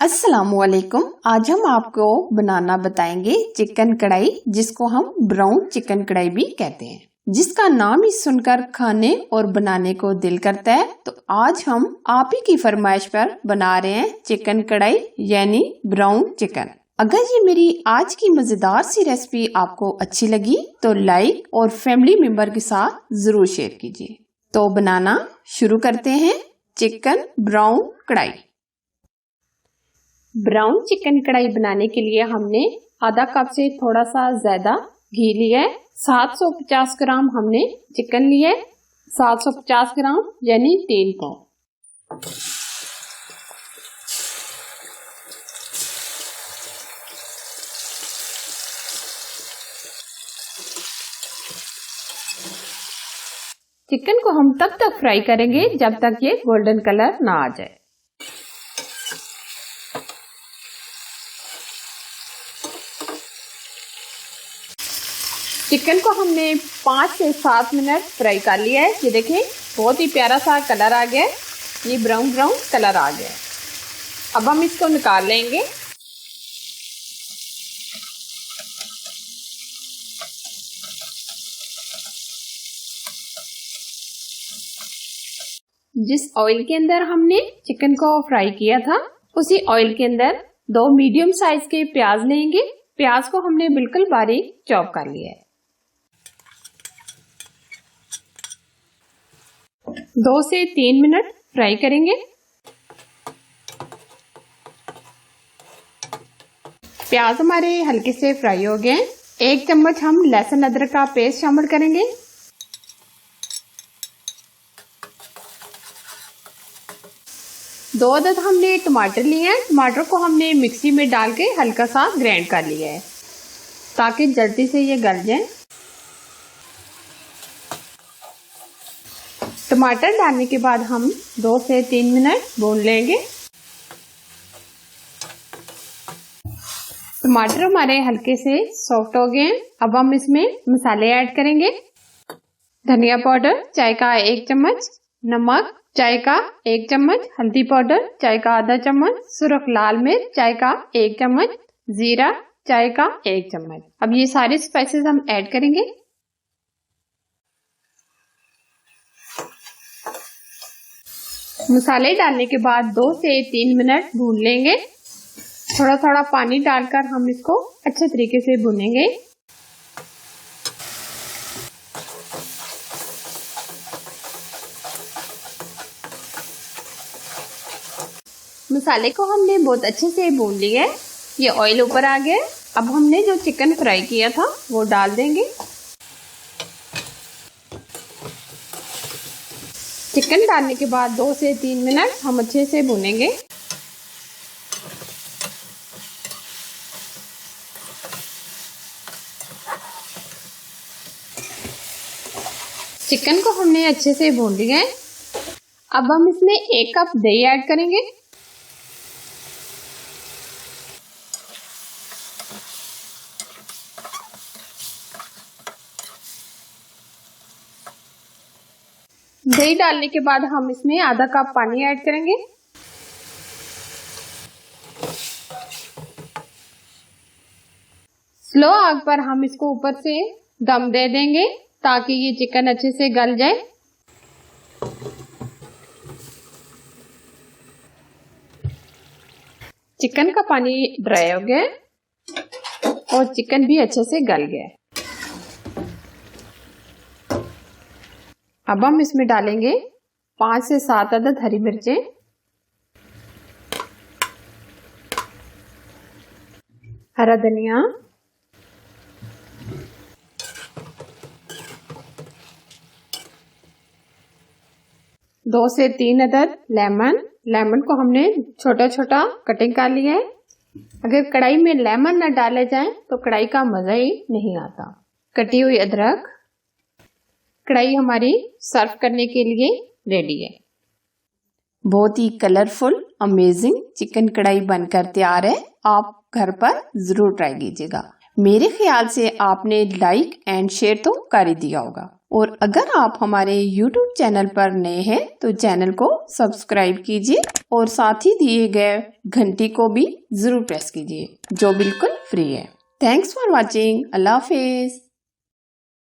अस्सलामुअलैकुम। आज हम आपको बनाना बताएंगे चिकन कढ़ाई, जिसको हम ब्राउन चिकन कढ़ाई भी कहते हैं, जिसका नाम ही सुनकर खाने और बनाने को दिल करता है। तो आज हम आप ही की फरमाइश पर बना रहे हैं चिकन कढ़ाई यानी ब्राउन चिकन। अगर ये मेरी आज की मजेदार सी रेसिपी आपको अच्छी लगी तो लाइक और फैमिली मेंबर के साथ जरूर शेयर कीजिए। तो बनाना शुरू करते हैं चिकन ब्राउन कढ़ाई। ब्राउन चिकन कढ़ाई बनाने के लिए हमने आधा कप से थोड़ा सा ज्यादा घी लिया है। 750 ग्राम हमने चिकन लिया है, 750 ग्राम यानी 3 पाव। चिकन को हम तब तक फ्राई करेंगे जब तक ये गोल्डन कलर ना आ जाए। चिकन को हमने 5 से 7 मिनट फ्राई कर लिया है। ये देखें बहुत ही प्यारा सा कलर आ गया है, ये ब्राउन ब्राउन कलर आ गया है। अब हम इसको निकाल लेंगे। जिस ऑयल के अंदर हमने चिकन को फ्राई किया था उसी ऑयल के अंदर 2 मीडियम साइज के प्याज लेंगे। प्याज को हमने बिल्कुल बारीक चॉप कर लिया है। 2 से 3 मिनट फ्राई करेंगे। प्याज हमारे हल्के से फ्राई हो गए हैं। 1 चम्मच हम लहसुन अदरक का पेस्ट शामिल करेंगे। दो अदद हमने टमाटर लिए हैं। टमाटर को हमने मिक्सी में डाल के हल्का सा ग्राइंड कर लिया है ताकि जल्दी से ये गल जाए। टमाटर डालने के बाद हम 2 से 3 मिनट भून लेंगे। टमाटर हमारे हल्के से सॉफ्ट हो गए। अब हम इसमें मसाले ऐड करेंगे। धनिया पाउडर चाय का 1 चम्मच, नमक चाय का 1 चम्मच, हल्दी पाउडर चाय का आधा चम्मच, सुरख लाल मिर्च चाय का 1 चम्मच, जीरा चाय का 1 चम्मच। अब ये सारे स्पाइसेस हम ऐड करेंगे। मसाले डालने के बाद 2 से 3 मिनट भून लेंगे। थोड़ा थोड़ा पानी डालकर हम इसको अच्छे तरीके से भूनेंगे। मसाले को हमने बहुत अच्छे से भून लिया है। ये ऑयल ऊपर आ गया। अब हमने जो चिकन फ्राई किया था वो डाल देंगे। चिकन डालने के बाद 2 से 3 मिनट हम अच्छे से भूनेंगे। चिकन को हमने अच्छे से भून लिया है। अब हम इसमें 1 कप दही ऐड करेंगे। दही डालने के बाद हम इसमें आधा कप पानी ऐड करेंगे। स्लो आग पर हम इसको ऊपर से दम दे देंगे ताकि ये चिकन अच्छे से गल जाए। चिकन का पानी ड्राई हो गया है और चिकन भी अच्छे से गल गया है। अब हम इसमें डालेंगे 5 से 7 अदद हरी मिर्चें, हरा धनिया, दो से 3 अदद लेमन। लेमन को हमने छोटा छोटा कटिंग कर लिया है। अगर कढ़ाई में लेमन न डाले जाए तो कढ़ाई का मजा ही नहीं आता। कटी हुई अदरक। कढ़ाई हमारी सर्व करने के लिए रेडी है। बहुत ही कलरफुल अमेजिंग चिकन कढ़ाई बनकर तैयार है। आप घर पर जरूर ट्राई कीजिएगा। मेरे ख्याल से आपने लाइक एंड शेयर तो कर ही दिया होगा। और अगर आप हमारे YouTube चैनल पर नए हैं तो चैनल को सब्सक्राइब कीजिए और साथ ही दिए गए घंटी को भी जरूर प्रेस कीजिए जो बिल्कुल फ्री है। Thanks for watching. Allah Hafiz.